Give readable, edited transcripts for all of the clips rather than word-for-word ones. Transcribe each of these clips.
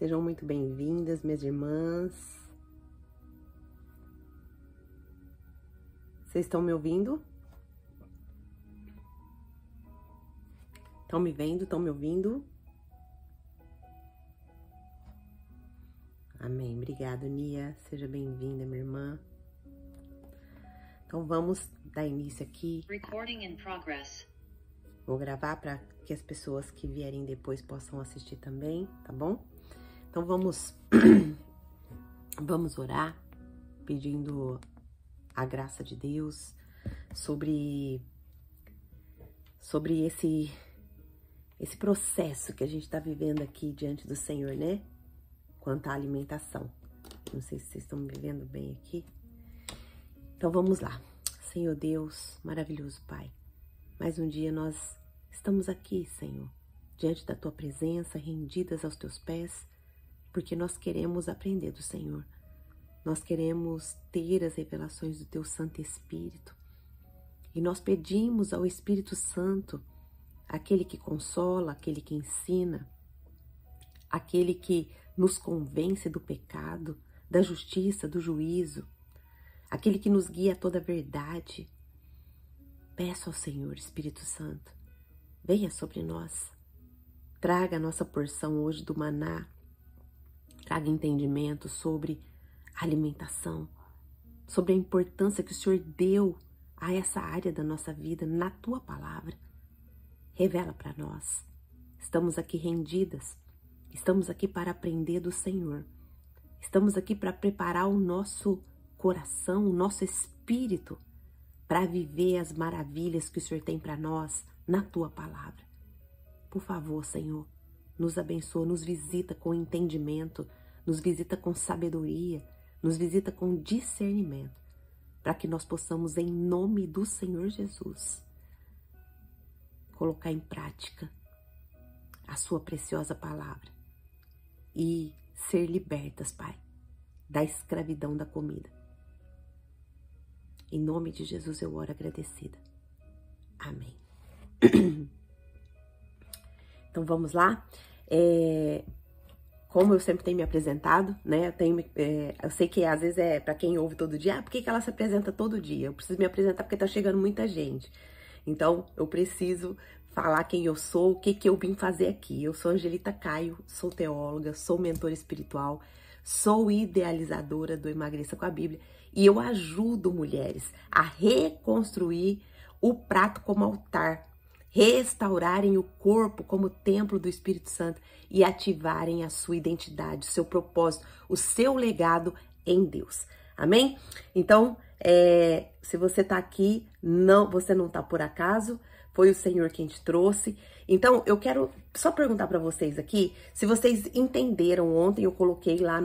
Sejam muito bem-vindas, minhas irmãs. Vocês estão me ouvindo? Estão me vendo? Estão me ouvindo? Amém. Obrigada, Nia. Seja bem-vinda, minha irmã. Então, vamos dar início aqui. Recording in progress. Vou gravar para que as pessoas que vierem depois possam assistir também, tá bom? Então, vamos orar, pedindo a graça de Deus sobre esse processo que a gente está vivendo aqui diante do Senhor, né? Quanto à alimentação. Não sei se vocês estão me vendo bem aqui. Então, vamos lá. Senhor Deus, maravilhoso Pai, mais um dia nós estamos aqui, Senhor, diante da Tua presença, rendidas aos Teus pés, porque nós queremos aprender do Senhor. Nós queremos ter as revelações do Teu Santo Espírito. E nós pedimos ao Espírito Santo, aquele que consola, aquele que ensina, aquele que nos convence do pecado, da justiça, do juízo, aquele que nos guia a toda a verdade. Peço ao Senhor, Espírito Santo, venha sobre nós, traga a nossa porção hoje do maná, traga entendimento sobre a alimentação, sobre a importância que o Senhor deu a essa área da nossa vida na Tua palavra. Revela para nós. Estamos aqui rendidas, estamos aqui para aprender do Senhor, estamos aqui para preparar o nosso coração, o nosso espírito, para viver as maravilhas que o Senhor tem para nós na Tua palavra. Por favor, Senhor, nos abençoa, nos visita com entendimento, nos visita com sabedoria, nos visita com discernimento, para que nós possamos, em nome do Senhor Jesus, colocar em prática a Sua preciosa palavra e ser libertas, Pai, da escravidão da comida. Em nome de Jesus eu oro agradecida. Amém. Então vamos lá. Como eu sempre tenho me apresentado, né? Eu sei que às vezes é para quem ouve todo dia. Por que ela se apresenta todo dia? Eu preciso me apresentar porque tá chegando muita gente. Então eu preciso falar quem eu sou, o que eu vim fazer aqui. Eu sou Angelita Caio, sou teóloga, sou mentora espiritual, sou idealizadora do Emagreça com a Bíblia e eu ajudo mulheres a reconstruir o prato como altar, restaurarem o corpo como templo do Espírito Santo e ativarem a sua identidade, o seu propósito, o seu legado em Deus. Amém? Então, se você tá aqui, você não tá por acaso, foi o Senhor quem te trouxe. Então, eu quero só perguntar para vocês aqui, se vocês entenderam ontem, eu coloquei lá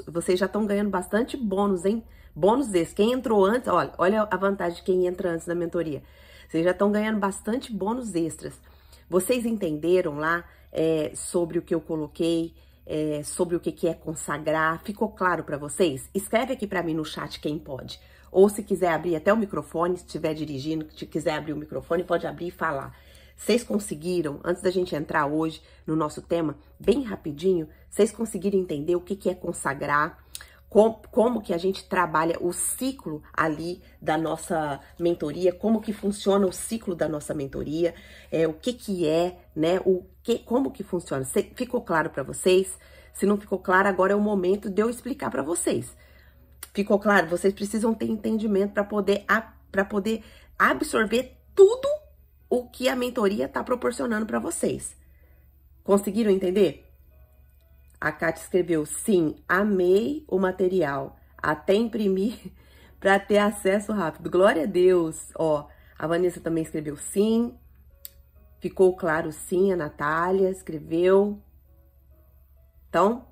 vocês já estão ganhando bastante bônus, hein? Bônus desse. Quem entrou antes, olha a vantagem de quem entra antes da mentoria. Vocês já estão ganhando bastante bônus extras. Vocês entenderam lá sobre o que eu coloquei, sobre o que é consagrar? Ficou claro para vocês? Escreve aqui para mim no chat quem pode. Ou se quiser abrir até o microfone, se estiver dirigindo, se quiser abrir o microfone, pode abrir e falar. Vocês conseguiram, antes da gente entrar hoje no nosso tema, bem rapidinho, vocês conseguiram entender o que é consagrar, como que a gente trabalha o ciclo ali da nossa mentoria, como que funciona o ciclo da nossa mentoria, o que é, né, como que funciona. Ficou claro para vocês? Se não ficou claro, agora é o momento de eu explicar para vocês. Ficou claro? Vocês precisam ter entendimento para poder absorver tudo o que a mentoria está proporcionando para vocês. Conseguiram entender? A Kátia escreveu, sim, amei o material, até imprimir para ter acesso rápido. Glória a Deus! Ó, a Vanessa também escreveu sim, ficou claro sim, a Natália escreveu. Então,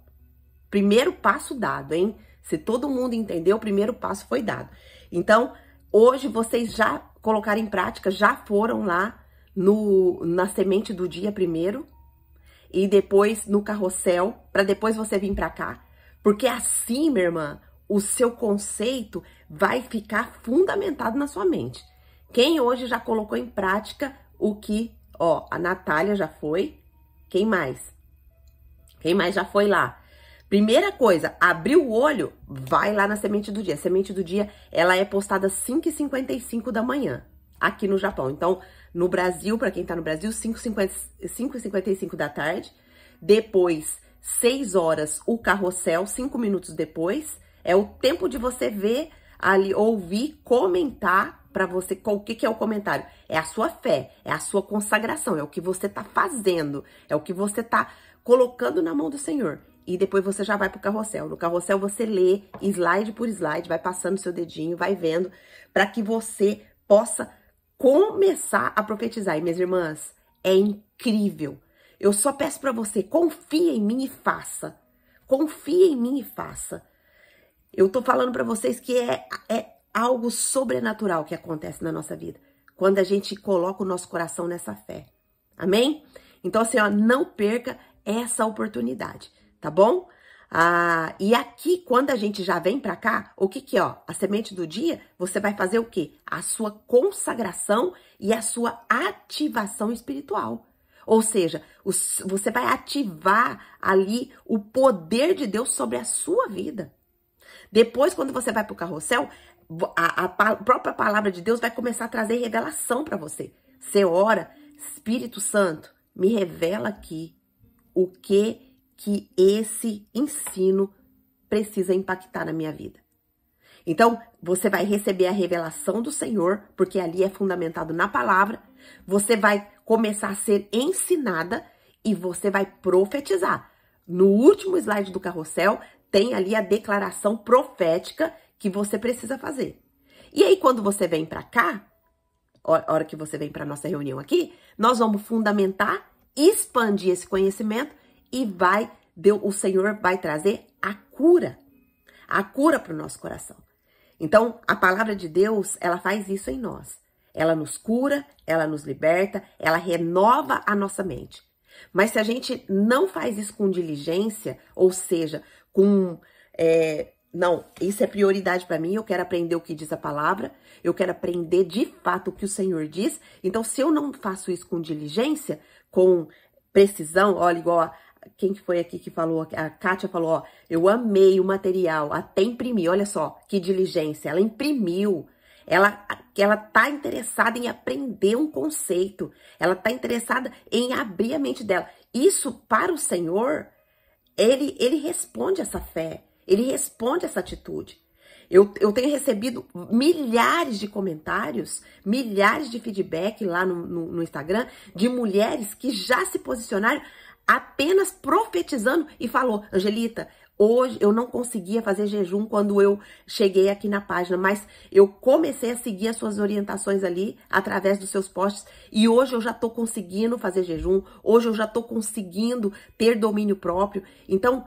primeiro passo dado, hein? Se todo mundo entendeu, o primeiro passo foi dado. Então, hoje vocês já colocaram em prática, já foram lá na semente do dia primeiro, e depois no carrossel, para depois você vir para cá. Porque assim, minha irmã, o seu conceito vai ficar fundamentado na sua mente. Quem hoje já colocou em prática o que, ó, a Natália já foi. Quem mais? Quem mais já foi lá? Primeira coisa, abriu o olho, vai lá na Semente do Dia. A Semente do Dia, ela é postada às 5h55 da manhã, aqui no Japão. Então, no Brasil, para quem tá no Brasil, 5h55 da tarde. Depois, 6 horas, o carrossel, 5 minutos depois. É o tempo de você ver ali, ouvir, comentar para você. O que é o comentário? É a sua fé, é a sua consagração, é o que você tá fazendo, é o que você tá colocando na mão do Senhor. E depois você já vai pro carrossel. No carrossel você lê slide por slide, vai passando seu dedinho, vai vendo, para que você possa começar a profetizar. E minhas irmãs, é incrível. Eu só peço para você, confia em mim e faça. Confia em mim e faça. Eu tô falando para vocês que é algo sobrenatural que acontece na nossa vida, quando a gente coloca o nosso coração nessa fé. Amém? Então assim, ó, não perca essa oportunidade. Tá bom? E aqui, quando a gente já vem pra cá, o que é, ó? A Semente do Dia, você vai fazer o quê? A sua consagração e a sua ativação espiritual. Ou seja, você vai ativar ali o poder de Deus sobre a sua vida. Depois, quando você vai pro carrossel, a própria palavra de Deus vai começar a trazer revelação pra você. Você ora, Espírito Santo, me revela aqui o que esse ensino precisa impactar na minha vida. Então, você vai receber a revelação do Senhor, porque ali é fundamentado na palavra. Você vai começar a ser ensinada e você vai profetizar. No último slide do carrossel, tem ali a declaração profética que você precisa fazer. E aí, quando você vem para cá, a hora que você vem para nossa reunião aqui, nós vamos fundamentar, expandir esse conhecimento e o Senhor vai trazer a cura para o nosso coração. Então, a palavra de Deus, ela faz isso em nós. Ela nos cura, ela nos liberta, ela renova a nossa mente. Mas se a gente não faz isso com diligência, ou seja, não, isso é prioridade para mim, eu quero aprender o que diz a palavra, eu quero aprender de fato o que o Senhor diz. Então, se eu não faço isso com diligência, com precisão, olha, igual quem foi aqui que falou, a Kátia falou, ó, eu amei o material, até imprimi, olha só, que diligência, ela imprimiu, ela tá interessada em aprender um conceito, ela tá interessada em abrir a mente dela. Isso, para o Senhor, ele responde essa fé, ele responde essa atitude. Eu tenho recebido milhares de comentários, milhares de feedback lá no Instagram, de mulheres que já se posicionaram apenas profetizando e falou, Angelita, hoje eu não conseguia fazer jejum quando eu cheguei aqui na página, mas eu comecei a seguir as suas orientações ali através dos seus posts e hoje eu já tô conseguindo fazer jejum, hoje eu já tô conseguindo ter domínio próprio. Então,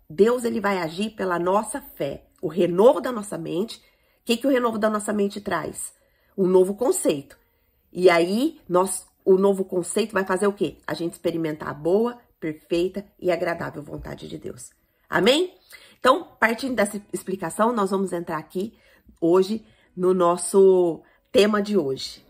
Deus, ele vai agir pela nossa fé, o renovo da nossa mente. O que o renovo da nossa mente traz? Um novo conceito. E aí, o novo conceito vai fazer o quê? A gente experimentar a boa, perfeita e agradável vontade de Deus. Amém? Então, partindo dessa explicação, nós vamos entrar aqui hoje no nosso tema de hoje,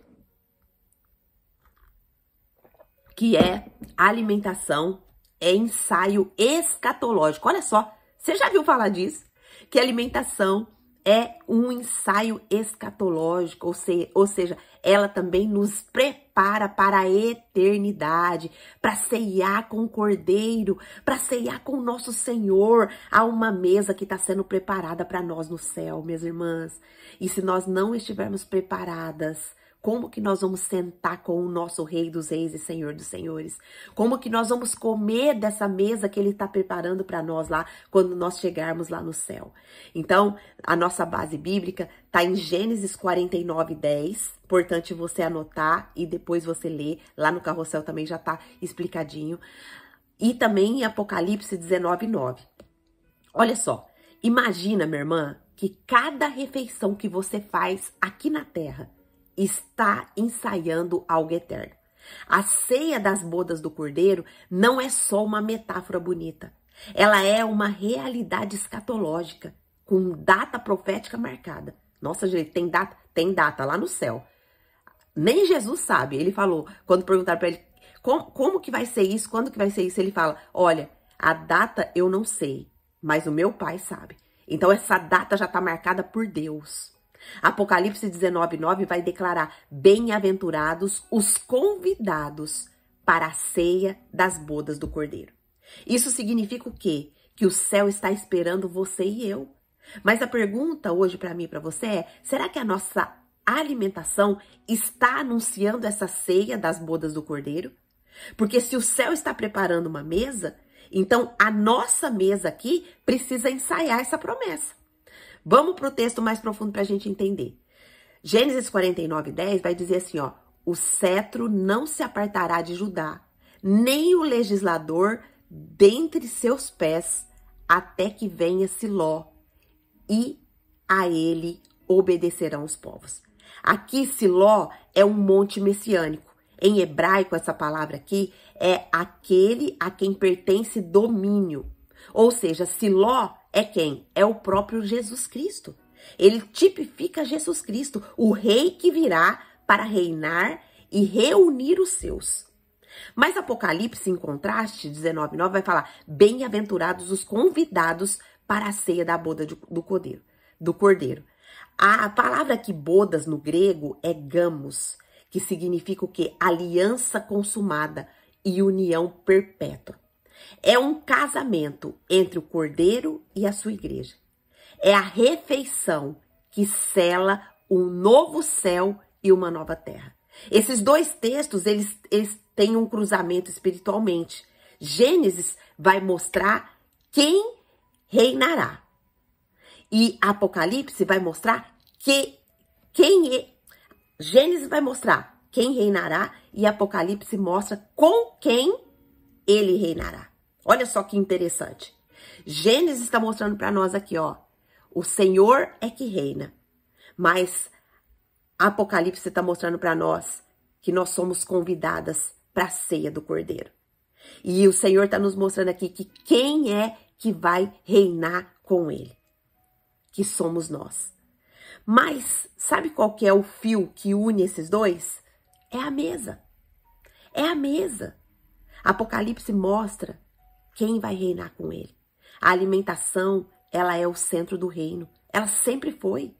que é alimentação, ensaio escatológico. Olha só, você já viu falar disso? Que alimentação é um ensaio escatológico, ou seja, ela também nos prepara para a eternidade, para ceiar com o Cordeiro, para ceiar com o nosso Senhor. Há uma mesa que está sendo preparada para nós no céu, minhas irmãs. E se nós não estivermos preparadas, como que nós vamos sentar com o nosso Rei dos Reis e Senhor dos Senhores? Como que nós vamos comer dessa mesa que Ele está preparando para nós lá, quando nós chegarmos lá no céu? Então, a nossa base bíblica está em Gênesis 49:10. Importante você anotar e depois você ler. Lá no carrossel também já está explicadinho. E também em Apocalipse 19:9. Olha só, imagina, minha irmã, que cada refeição que você faz aqui na terra está ensaiando algo eterno. A ceia das bodas do Cordeiro não é só uma metáfora bonita. Ela é uma realidade escatológica, com data profética marcada. Nossa, gente, tem data lá no céu. Nem Jesus sabe. Ele falou, quando perguntaram para ele, como que vai ser isso? Quando que vai ser isso? Ele fala, olha, A data eu não sei, mas o meu pai sabe. Então essa data já está marcada por Deus. Apocalipse 19:9 vai declarar: bem-aventurados os convidados para a ceia das bodas do Cordeiro. Isso significa o quê? Que o céu está esperando você e eu. Mas a pergunta hoje para mim e para você é: será que a nossa alimentação está anunciando essa ceia das bodas do Cordeiro? Porque se o céu está preparando uma mesa, então a nossa mesa aqui precisa ensaiar essa promessa. Vamos para o texto mais profundo para a gente entender. Gênesis 49:10 vai dizer assim, ó: o cetro não se apartará de Judá, nem o legislador dentre seus pés, até que venha Siló, e a ele obedecerão os povos. Aqui, Siló é um monte messiânico. Em hebraico, essa palavra aqui é aquele a quem pertence domínio. Ou seja, Siló é quem? É o próprio Jesus Cristo. Ele tipifica Jesus Cristo, o rei que virá para reinar e reunir os seus. Mas Apocalipse, em contraste, 19:9, vai falar: bem-aventurados os convidados para a ceia da boda do Cordeiro. A palavra aqui, bodas, no grego, é gamos, que significa o quê? Aliança consumada e união perpétua. É um casamento entre o Cordeiro e a sua igreja. É a refeição que sela um novo céu e uma nova terra. Esses dois textos, eles têm um cruzamento espiritualmente. Gênesis vai mostrar quem reinará. E Apocalipse vai mostrar Gênesis vai mostrar quem reinará e Apocalipse mostra com quem ele reinará. Olha só que interessante. Gênesis está mostrando para nós aqui, ó: o Senhor é que reina. Mas Apocalipse está mostrando para nós que nós somos convidadas para a ceia do Cordeiro. E o Senhor está nos mostrando aqui que quem é que vai reinar com ele? Que somos nós. Mas sabe qual que é o fio que une esses dois? É a mesa. É a mesa. Apocalipse mostra quem vai reinar com ele. A alimentação, ela é o centro do reino. Ela sempre foi.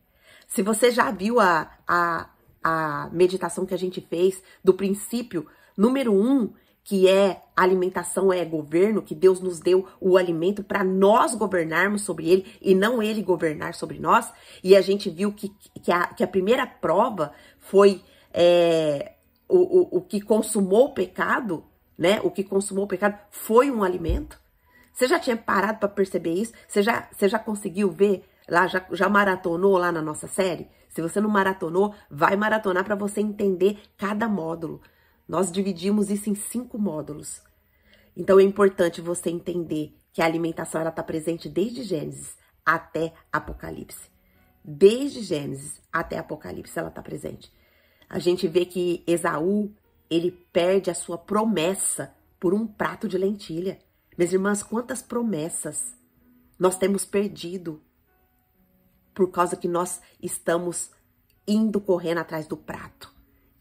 Se você já viu a meditação que a gente fez do princípio número 1, que é alimentação é governo, que Deus nos deu o alimento para nós governarmos sobre ele e não ele governar sobre nós. E a gente viu que a primeira prova foi o que consumou o pecado, né? O que consumou o pecado foi um alimento. Você já tinha parado para perceber isso? Você já conseguiu ver lá, já maratonou lá na nossa série? Se você não maratonou, vai maratonar para você entender cada módulo. Nós dividimos isso em 5 módulos. Então é importante você entender que a alimentação ela está presente desde Gênesis até Apocalipse. Desde Gênesis até Apocalipse ela está presente. A gente vê que Esaú, ele perde a sua promessa por um prato de lentilha. Minhas irmãs, quantas promessas nós temos perdido por causa que nós estamos indo correndo atrás do prato,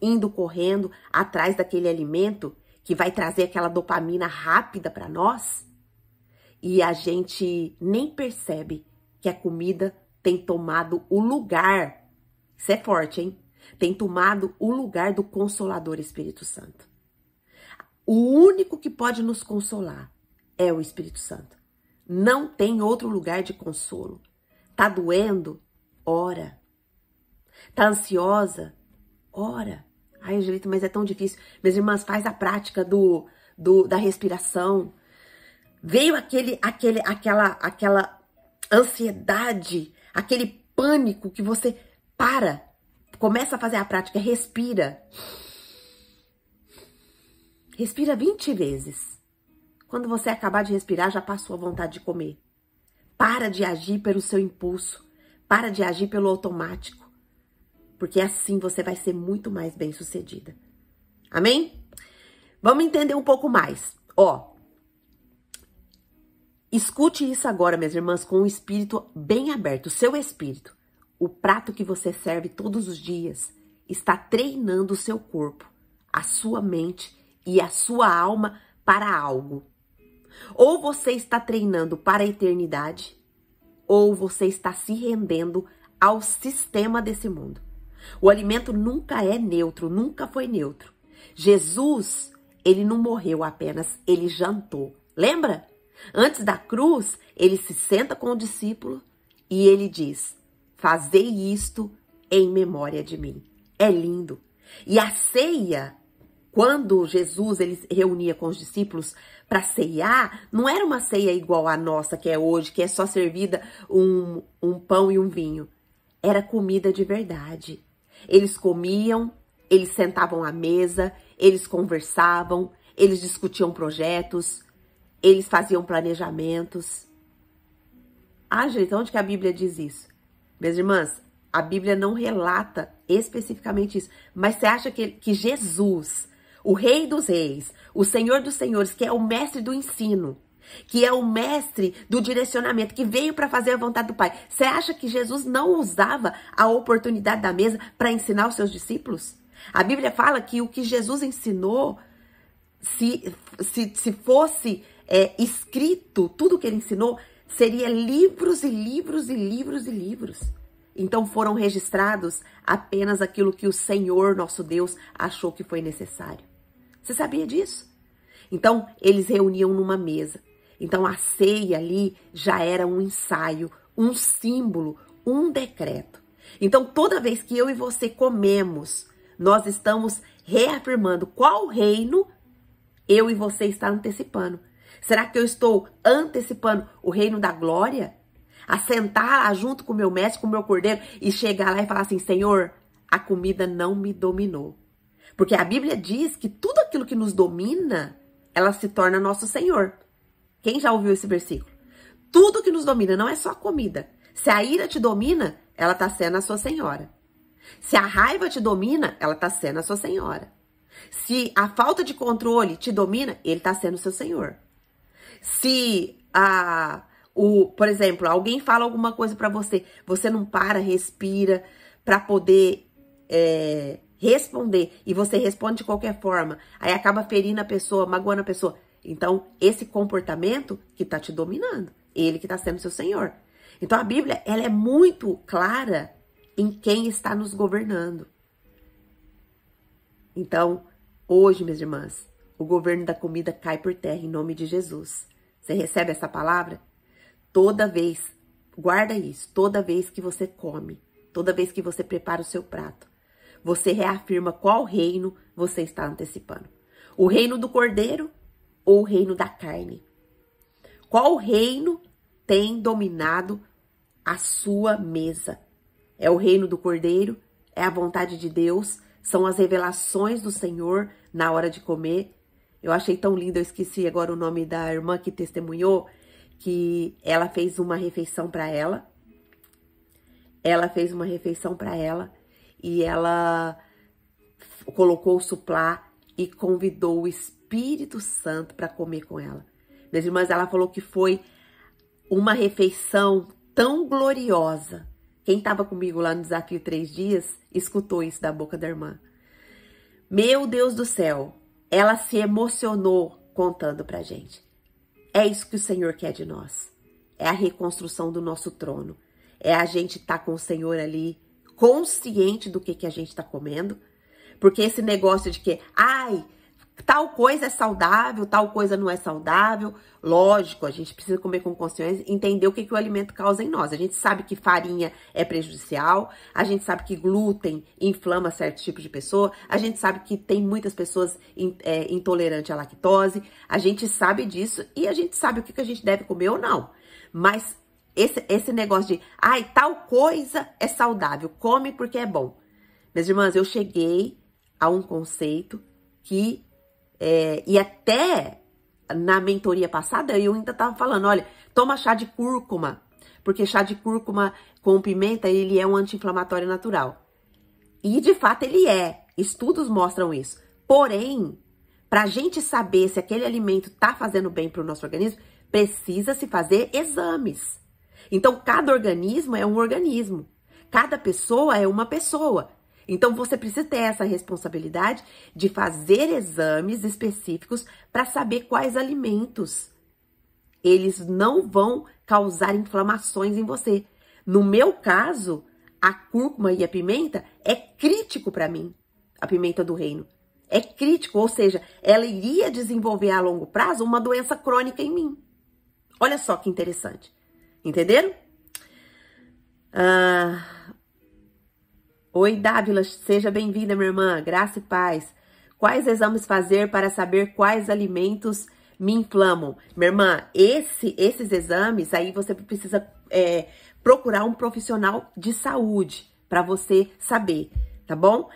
indo correndo atrás daquele alimento que vai trazer aquela dopamina rápida para nós, e a gente nem percebe que a comida tem tomado o lugar, isso é forte, hein? Tem tomado o lugar do Consolador Espírito Santo. O único que pode nos consolar é o Espírito Santo. Não tem outro lugar de consolo. Tá doendo? Ora. Tá ansiosa? Ora. Ai, Angelita, mas é tão difícil. Minhas irmãs, faz a prática da respiração. Veio aquela ansiedade, aquele pânico que você começa a fazer a prática, respira. Respira 20 vezes. Quando você acabar de respirar, já passou a vontade de comer. Para de agir pelo seu impulso. Para de agir pelo automático. Porque assim você vai ser muito mais bem-sucedida. Amém? Vamos entender um pouco mais. Ó, escute isso agora, minhas irmãs, com o espírito bem aberto. O seu espírito, o prato que você serve todos os dias, está treinando o seu corpo, a sua mente e a sua alma para algo. Ou você está treinando para a eternidade, ou você está se rendendo ao sistema desse mundo. O alimento nunca é neutro, nunca foi neutro. Jesus, ele não morreu apenas, ele jantou. Lembra? Antes da cruz, ele se senta com o discípulo e ele diz: fazei isto em memória de mim. É lindo. E a ceia, quando Jesus ele reunia com os discípulos para ceiar, não era uma ceia igual a nossa que é hoje, que é só servida um pão e um vinho. Era comida de verdade. Eles comiam, eles sentavam à mesa, eles conversavam, eles discutiam projetos, eles faziam planejamentos. Ah, gente, onde que a Bíblia diz isso? Minhas irmãs, a Bíblia não relata especificamente isso. Mas você acha que Jesus, o Rei dos Reis, o Senhor dos Senhores, que é o mestre do ensino, que é o mestre do direcionamento, que veio para fazer a vontade do Pai, você acha que Jesus não usava a oportunidade da mesa para ensinar os seus discípulos? A Bíblia fala que o que Jesus ensinou, se fosse escrito, tudo que ele ensinou, seria livros e livros e livros e livros. Então foram registrados apenas aquilo que o Senhor, nosso Deus, achou que foi necessário. Você sabia disso? Então eles reuniam numa mesa. Então a ceia ali já era um ensaio, um símbolo, um decreto. Então toda vez que eu e você comemos, nós estamos reafirmando qual reino eu e você está antecipando. Será que eu estou antecipando o reino da glória? Assentar lá junto com o meu mestre, com o meu cordeiro e chegar lá e falar assim: Senhor, a comida não me dominou. Porque a Bíblia diz que tudo aquilo que nos domina, ela se torna nosso Senhor. Quem já ouviu esse versículo? Tudo que nos domina, não é só a comida. Se a ira te domina, ela está sendo a sua senhora. Se a raiva te domina, ela está sendo a sua senhora. Se a falta de controle te domina, ele está sendo o seu senhor. Se por exemplo, alguém fala alguma coisa para você, você não para, respira para poder responder, e você responde de qualquer forma, aí acaba ferindo a pessoa, magoando a pessoa. Então, esse comportamento que tá te dominando, ele que tá sendo seu senhor. Então, a Bíblia, ela é muito clara em quem está nos governando. Então, hoje, minhas irmãs, o governo da comida cai por terra em nome de Jesus. Você recebe essa palavra? Toda vez, guarda isso, toda vez que você come, toda vez que você prepara o seu prato, você reafirma qual reino você está antecipando. O reino do cordeiro ou o reino da carne? Qual reino tem dominado a sua mesa? É o reino do cordeiro? É a vontade de Deus? São as revelações do Senhor na hora de comer? Eu achei tão lindo, eu esqueci agora o nome da irmã que testemunhou, que ela fez uma refeição para ela. Ela fez uma refeição para ela e ela colocou o suplá e convidou o Espírito Santo para comer com ela. Minhas irmãs, ela falou que foi uma refeição tão gloriosa. Quem estava comigo lá no Desafio 3 Dias, escutou isso da boca da irmã. Meu Deus do céu, ela se emocionou contando pra gente. É isso que o Senhor quer de nós. É a reconstrução do nosso trono. É a gente estar com o Senhor ali, consciente do que a gente está comendo. Porque esse negócio de que, tal coisa é saudável, tal coisa não é saudável. Lógico, a gente precisa comer com consciência, entender o que o alimento causa em nós. A gente sabe que farinha é prejudicial, a gente sabe que glúten inflama certo tipo de pessoa, a gente sabe que tem muitas pessoas intolerantes à lactose, a gente sabe disso e a gente sabe o que a gente deve comer ou não. Mas esse negócio de, tal coisa é saudável, come porque é bom. Minhas irmãs, eu cheguei a um conceito que... e até na mentoria passada eu ainda estava falando, olha, toma chá de cúrcuma, porque chá de cúrcuma com pimenta, ele é um anti-inflamatório natural. E de fato ele é, estudos mostram isso. Porém, para a gente saber se aquele alimento está fazendo bem para o nosso organismo, precisa se fazer exames. Então, cada organismo é um organismo, cada pessoa é uma pessoa. Então, você precisa ter essa responsabilidade de fazer exames específicos para saber quais alimentos eles não vão causar inflamações em você. No meu caso, a cúrcuma e a pimenta é crítico para mim, a pimenta do reino. É crítico, ou seja, ela iria desenvolver a longo prazo uma doença crônica em mim. Olha só que interessante. Entenderam? Oi, Dávila, seja bem-vinda, minha irmã. Graça e paz. Quais exames fazer para saber quais alimentos me inflamam? Minha irmã, esses exames, aí você precisa procurar um profissional de saúde para você saber, tá bom?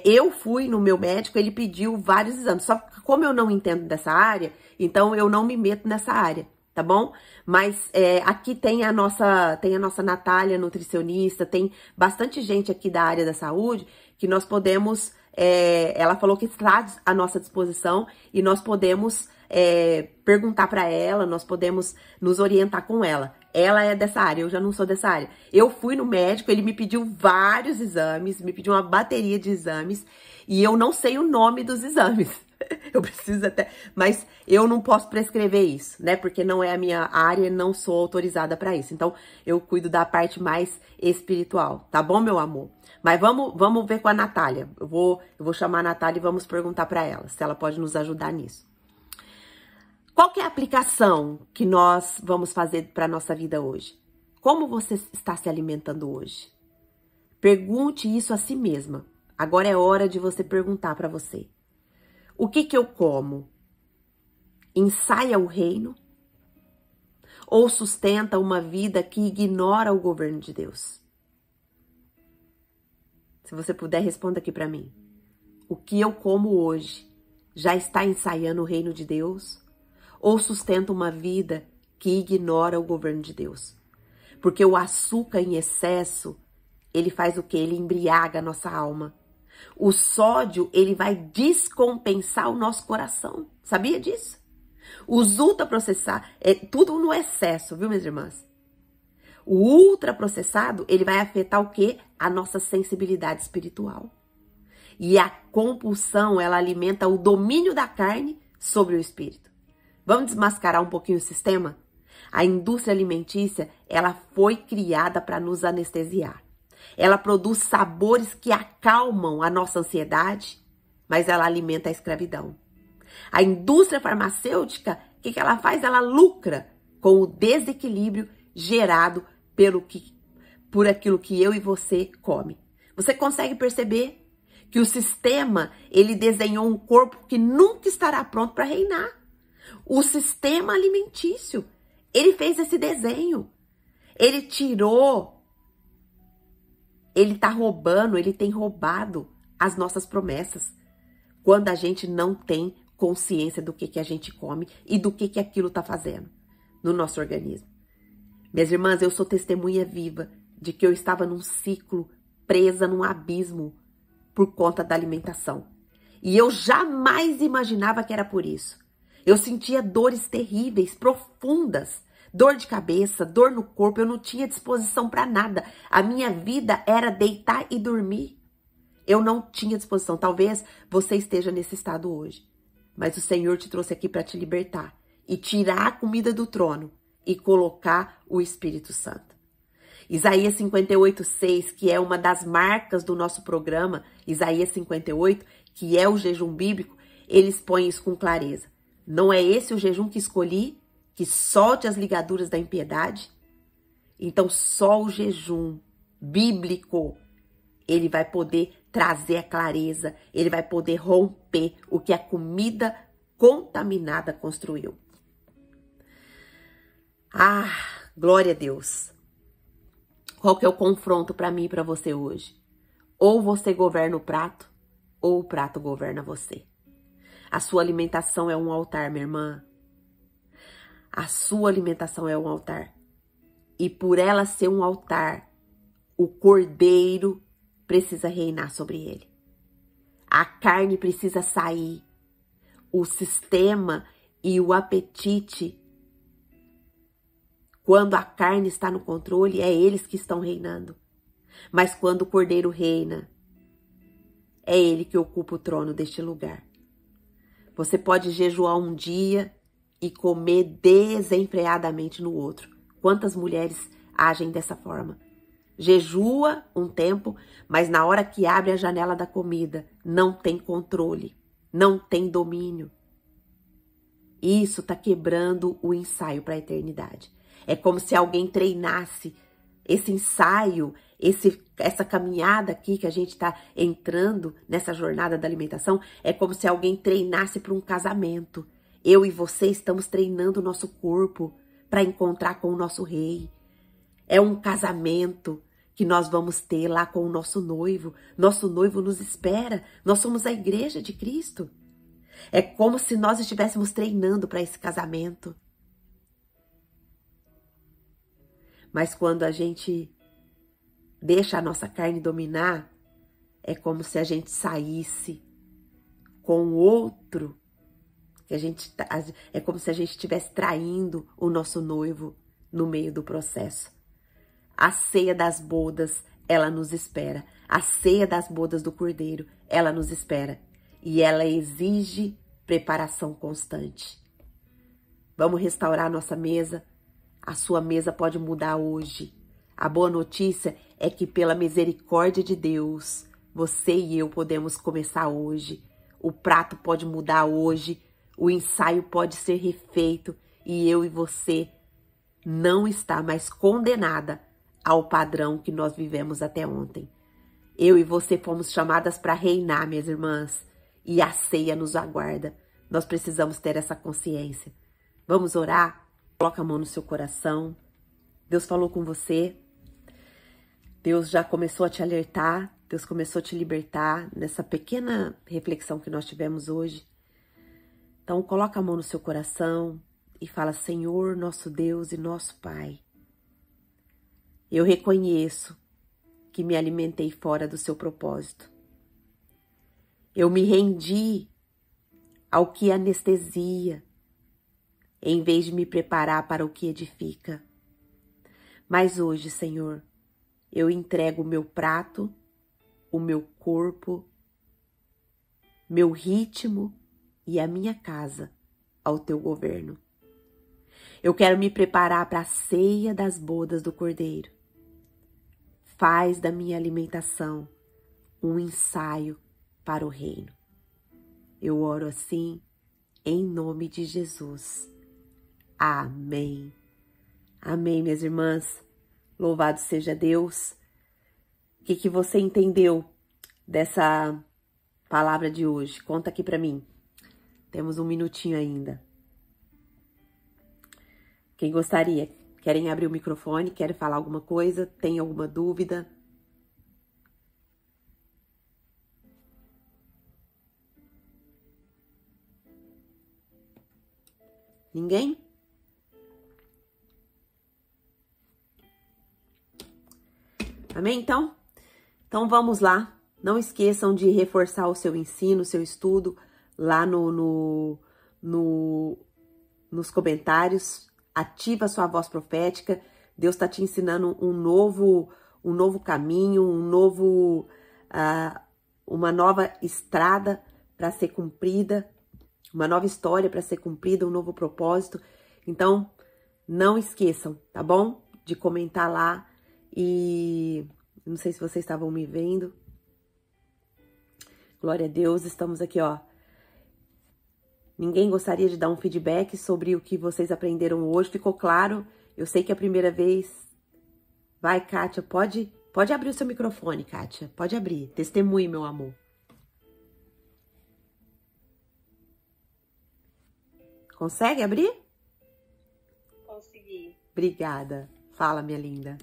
Eu fui no meu médico, ele pediu vários exames. Só que como eu não entendo dessa área, então eu não me meto nessa área, tá bom? Mas aqui tem a nossa Natália, nutricionista, tem bastante gente aqui da área da saúde que nós podemos, ela falou que está à nossa disposição e nós podemos perguntar para ela, nós podemos nos orientar com ela. Ela é dessa área, eu já não sou dessa área. Eu fui no médico, ele me pediu vários exames, me pediu uma bateria de exames e eu não sei o nome dos exames. Eu preciso até, mas eu não posso prescrever isso, né? Porque não é a minha área, não sou autorizada para isso. Então, eu cuido da parte mais espiritual, tá bom, meu amor? Mas vamos ver com a Natália. Eu vou chamar a Natália e vamos perguntar para ela se ela pode nos ajudar nisso. Qual que é a aplicação que nós vamos fazer para a nossa vida hoje? Como você está se alimentando hoje? Pergunte isso a si mesma. Agora é hora de você perguntar para você. O que eu como? Ensaia o reino? Ou sustenta uma vida que ignora o governo de Deus? Se você puder, responda aqui para mim. O que eu como hoje já está ensaiando o reino de Deus? Ou sustenta uma vida que ignora o governo de Deus? Porque o açúcar em excesso, ele faz o quê? Ele embriaga a nossa alma. O sódio, ele vai descompensar o nosso coração. Sabia disso? Os ultraprocessados, tudo no excesso, viu, minhas irmãs? O ultraprocessado, ele vai afetar o quê? A nossa sensibilidade espiritual. E a compulsão, ela alimenta o domínio da carne sobre o espírito. Vamos desmascarar um pouquinho o sistema? A indústria alimentícia, ela foi criada para nos anestesiar. Ela produz sabores que acalmam a nossa ansiedade, mas ela alimenta a escravidão. A indústria farmacêutica, o que ela faz? Ela lucra com o desequilíbrio gerado por aquilo que eu e você come. Você consegue perceber que o sistema, ele desenhou um corpo que nunca estará pronto para reinar. O sistema alimentício, ele fez esse desenho. Ele tirou, ele tá roubando, ele tem roubado as nossas promessas. Quando a gente não tem consciência do que a gente come e do que aquilo tá fazendo no nosso organismo. Minhas irmãs, eu sou testemunha viva de que eu estava num ciclo, presa num abismo por conta da alimentação. E eu jamais imaginava que era por isso. Eu sentia dores terríveis, profundas, dor de cabeça, dor no corpo, eu não tinha disposição para nada. A minha vida era deitar e dormir. Eu não tinha disposição. Talvez você esteja nesse estado hoje, mas o Senhor te trouxe aqui para te libertar e tirar a comida do trono e colocar o Espírito Santo. Isaías 58:6, que é uma das marcas do nosso programa, Isaías 58, que é o jejum bíblico, ele expõe isso com clareza. Não é esse o jejum que escolhi, que solte as ligaduras da impiedade? Então, só o jejum bíblico, ele vai poder trazer a clareza, ele vai poder romper o que a comida contaminada construiu. Ah, glória a Deus. Qual que é o confronto para mim e para você hoje? Ou você governa o prato, ou o prato governa você. A sua alimentação é um altar, minha irmã. A sua alimentação é um altar. E por ela ser um altar, o cordeiro precisa reinar sobre ele. A carne precisa sair. O sistema e o apetite, quando a carne está no controle, é eles que estão reinando. Mas quando o cordeiro reina, é ele que ocupa o trono deste lugar. Você pode jejuar um dia e comer desenfreadamente no outro. Quantas mulheres agem dessa forma? Jejua um tempo, mas na hora que abre a janela da comida, não tem controle, não tem domínio. Isso está quebrando o ensaio para a eternidade. É como se alguém treinasse esse ensaio, essa caminhada aqui que a gente está entrando nessa jornada da alimentação, é como se alguém treinasse para um casamento. Eu e você estamos treinando o nosso corpo para encontrar com o nosso rei. É um casamento que nós vamos ter lá com o nosso noivo. Nosso noivo nos espera. Nós somos a igreja de Cristo. É como se nós estivéssemos treinando para esse casamento. Mas quando a gente deixa a nossa carne dominar, é como se a gente saísse com outro. É como se a gente estivesse traindo o nosso noivo no meio do processo. A ceia das bodas, ela nos espera. A ceia das bodas do Cordeiro, ela nos espera. E ela exige preparação constante. Vamos restaurar a nossa mesa. A sua mesa pode mudar hoje. A boa notícia é que pela misericórdia de Deus, você e eu podemos começar hoje. O prato pode mudar hoje. O ensaio pode ser refeito. E eu e você não está mais condenada ao padrão que nós vivemos até ontem. Eu e você fomos chamadas para reinar, minhas irmãs. E a ceia nos aguarda. Nós precisamos ter essa consciência. Vamos orar? Coloca a mão no seu coração. Deus falou com você. Deus já começou a te alertar. Deus começou a te libertar nessa pequena reflexão que nós tivemos hoje. Então, coloca a mão no seu coração e fala: Senhor, nosso Deus e nosso Pai, eu reconheço que me alimentei fora do seu propósito. Eu me rendi ao que anestesia, em vez de me preparar para o que edifica. Mas hoje, Senhor, eu entrego o meu prato, o meu corpo, meu ritmo e a minha casa ao teu governo. Eu quero me preparar para a ceia das bodas do Cordeiro. Faz da minha alimentação um ensaio para o reino. Eu oro assim, em nome de Jesus. Amém. Amém, minhas irmãs. Louvado seja Deus. O que você entendeu dessa palavra de hoje? Conta aqui para mim. Temos um minutinho ainda. Quem gostaria? Querem abrir o microfone? Querem falar alguma coisa? Tem alguma dúvida? Ninguém? Amém, então? Então vamos lá. Não esqueçam de reforçar o seu ensino, o seu estudo lá nos comentários. Ativa a sua voz profética. Deus está te ensinando um novo caminho, uma nova estrada para ser cumprida, uma nova história para ser cumprida, um novo propósito. Então, não esqueçam, tá bom? De comentar lá. E não sei se vocês estavam me vendo. Glória a Deus, estamos aqui, ó. Ninguém gostaria de dar um feedback sobre o que vocês aprenderam hoje? Ficou claro? Eu sei que é a primeira vez. Vai, Kátia, pode abrir o seu microfone, Kátia. Pode abrir. Testemunhe, meu amor. Consegue abrir? Consegui. Obrigada. Fala, minha linda.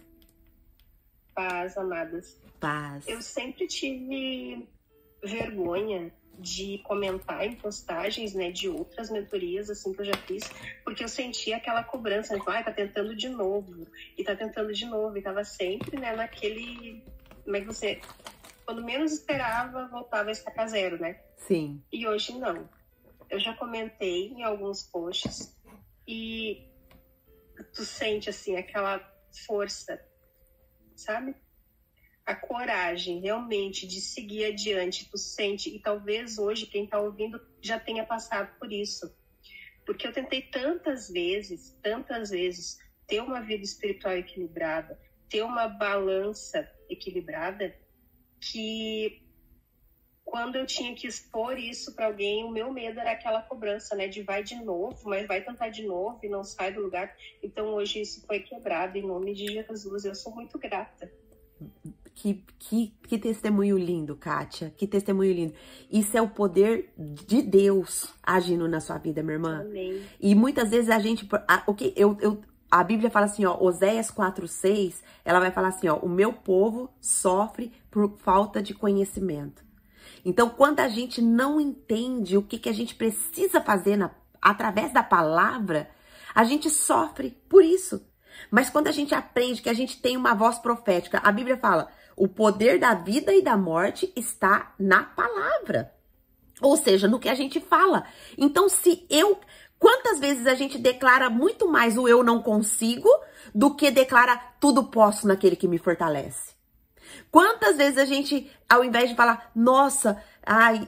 Paz, amadas. Paz. Eu sempre tive vergonha de comentar em postagens, né, de outras mentorias, assim, que eu já fiz, porque eu sentia aquela cobrança, né, tá tentando de novo, e tá tentando de novo, e tava sempre, né, naquele, como é que você, quando menos esperava, voltava a estacar zero, né? Sim. E hoje não. Eu já comentei em alguns posts, e tu sente, assim, aquela força, sabe? A coragem realmente de seguir adiante, tu sente, e talvez hoje quem tá ouvindo já tenha passado por isso. Porque eu tentei tantas vezes, ter uma vida espiritual equilibrada, ter uma balança equilibrada, que quando eu tinha que expor isso para alguém, o meu medo era aquela cobrança, né? De vai de novo, mas vai tentar de novo e não sai do lugar. Então hoje isso foi quebrado em nome de Jesus. Eu sou muito grata. Que testemunho lindo, Kátia. Que testemunho lindo. Isso é o poder de Deus agindo na sua vida, minha irmã. Amém. E muitas vezes a gente... A Bíblia fala assim, ó, Oséias 4:6, ela vai falar assim, ó, o meu povo sofre por falta de conhecimento. Então, quando a gente não entende o que a gente precisa fazer através da palavra, a gente sofre por isso. Mas quando a gente aprende que a gente tem uma voz profética, a Bíblia fala, o poder da vida e da morte está na palavra. Ou seja, no que a gente fala. Então, quantas vezes a gente declara muito mais o eu não consigo do que declara tudo posso naquele que me fortalece? Quantas vezes a gente, ao invés de falar, nossa,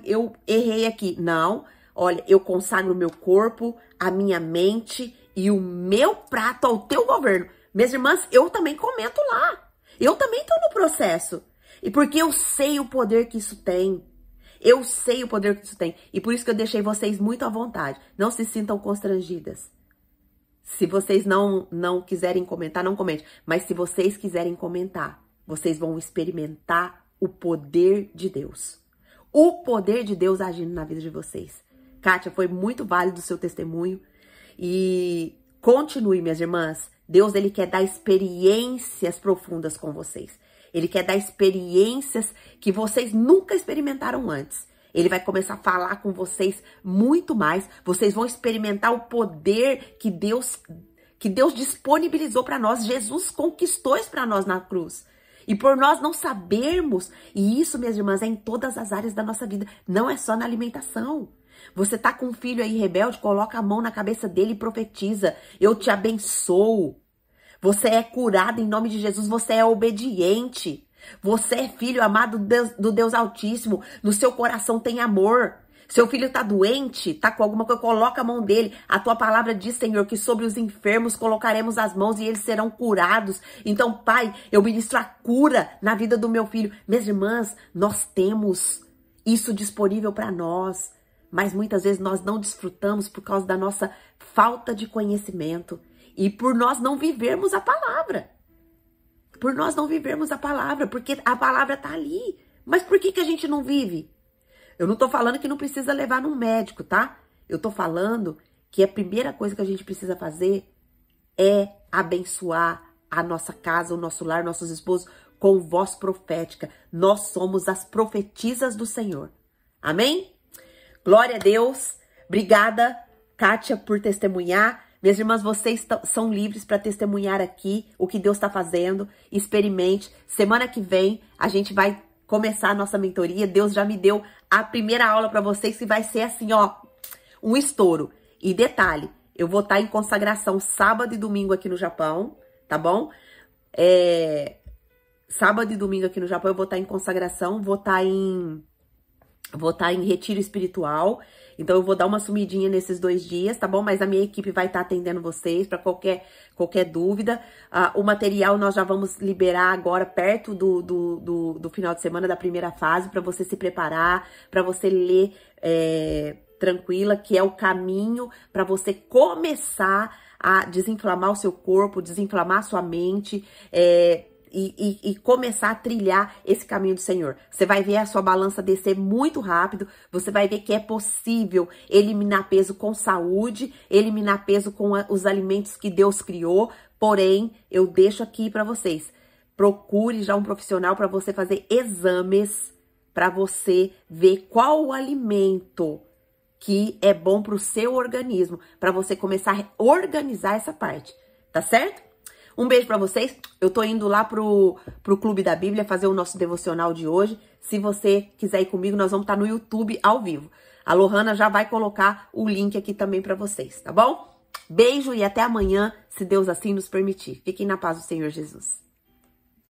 eu errei aqui. Não, olha, eu consagro o meu corpo, a minha mente e o meu prato ao teu governo. Minhas irmãs, eu também comento lá. Eu também tô no processo. E porque eu sei o poder que isso tem. Eu sei o poder que isso tem. E por isso que eu deixei vocês muito à vontade. Não se sintam constrangidas. Se vocês não quiserem comentar, não comente. Mas se vocês quiserem comentar, vocês vão experimentar o poder de Deus. O poder de Deus agindo na vida de vocês. Kátia, foi muito válido o seu testemunho. E continue, minhas irmãs. Deus, ele quer dar experiências profundas com vocês. Ele quer dar experiências que vocês nunca experimentaram antes. Ele vai começar a falar com vocês muito mais. Vocês vão experimentar o poder que Deus disponibilizou para nós. Jesus conquistou isso para nós na cruz. E por nós não sabermos, e isso, minhas irmãs, é em todas as áreas da nossa vida. Não é só na alimentação. Você tá com um filho aí rebelde, coloca a mão na cabeça dele e profetiza. Eu te abençoo. Você é curado em nome de Jesus, você é obediente. Você é filho amado do Deus Altíssimo. No seu coração tem amor. Seu filho tá doente, tá com alguma coisa, coloca a mão dele. A tua palavra diz, Senhor, que sobre os enfermos colocaremos as mãos e eles serão curados. Então, Pai, eu ministro a cura na vida do meu filho. Minhas irmãs, nós temos isso disponível para nós. Mas muitas vezes nós não desfrutamos por causa da nossa falta de conhecimento. E por nós não vivermos a palavra. Por nós não vivermos a palavra, porque a palavra tá ali. Mas por que a gente não vive? Eu não tô falando que não precisa levar num médico, tá? Eu tô falando que a primeira coisa que a gente precisa fazer é abençoar a nossa casa, o nosso lar, nossos esposos com voz profética. Nós somos as profetisas do Senhor. Amém? Glória a Deus. Obrigada, Kátia, por testemunhar. Minhas irmãs, vocês são livres para testemunhar aqui o que Deus está fazendo. Experimente. Semana que vem a gente vai começar a nossa mentoria. Deus já me deu a primeira aula para vocês que vai ser assim, ó, um estouro. E detalhe, eu vou estar em consagração sábado e domingo aqui no Japão, tá bom? Sábado e domingo aqui no Japão eu vou estar em consagração, vou estar em retiro espiritual. Então, eu vou dar uma sumidinha nesses 2 dias, tá bom? Mas a minha equipe vai estar atendendo vocês para qualquer dúvida. O material nós já vamos liberar agora, perto do final de semana da primeira fase, para você se preparar, para você ler tranquila, que é o caminho para você começar a desinflamar o seu corpo, desinflamar a sua mente, e começar a trilhar esse caminho do Senhor. Você vai ver a sua balança descer muito rápido, você vai ver que é possível eliminar peso com saúde, eliminar peso com os alimentos que Deus criou, porém, eu deixo aqui para vocês, procure já um profissional para você fazer exames, para você ver qual o alimento que é bom para o seu organismo, para você começar a organizar essa parte, tá certo? Um beijo pra vocês. Eu tô indo lá pro Clube da Bíblia fazer o nosso devocional de hoje. Se você quiser ir comigo, nós vamos estar no YouTube ao vivo. A Lohana já vai colocar o link aqui também pra vocês, tá bom? Beijo e até amanhã, se Deus assim nos permitir. Fiquem na paz do Senhor Jesus.